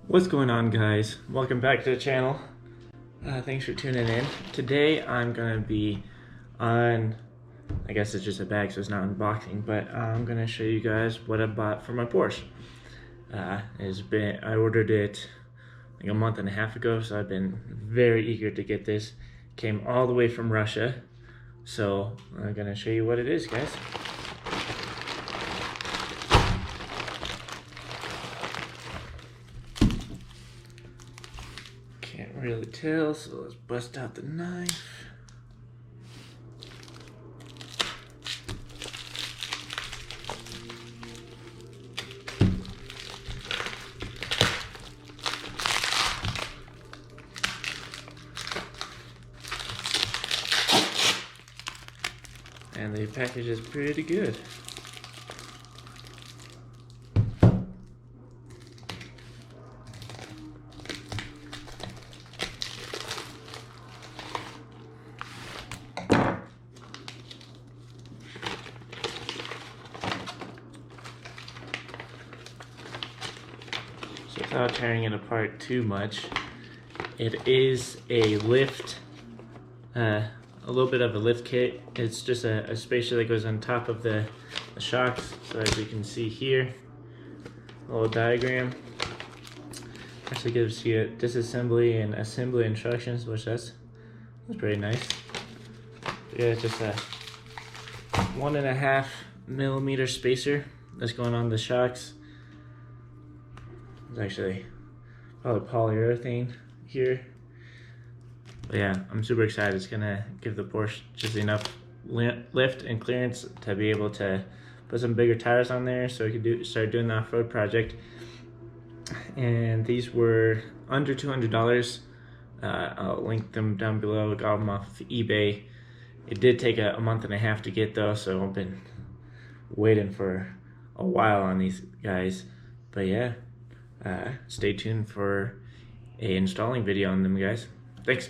What's going on, guys? Welcome back to the channel. Thanks for tuning in. Today I'm gonna be on, I guess it's just a bag so it's not unboxing, but I'm gonna show you guys what I bought for my Porsche. I ordered it like a month and a half ago, so I've been very eager to get this. Came all the way from Russia, so I'm gonna show you what it is, guys. Can't really tell, so let's bust out the knife. And the package is pretty good. So without tearing it apart too much, it is a lift, a little bit of a lift kit. It's just a spacer that goes on top of the shocks. So as you can see here, a little diagram. Actually gives you disassembly and assembly instructions, which that's pretty nice. Yeah, it's just a 1.5 millimeter spacer that's going on the shocks. It's actually probably polyurethane here. But yeah, I'm super excited. It's gonna give the Porsche just enough lift and clearance to be able to put some bigger tires on there so we could start doing the off-road project. And these were under $200. I'll link them down below. I got them off of eBay. It did take a month and a half to get though, so I've been waiting for a while on these guys. But yeah, stay tuned for a installing video on them, guys. Thanks.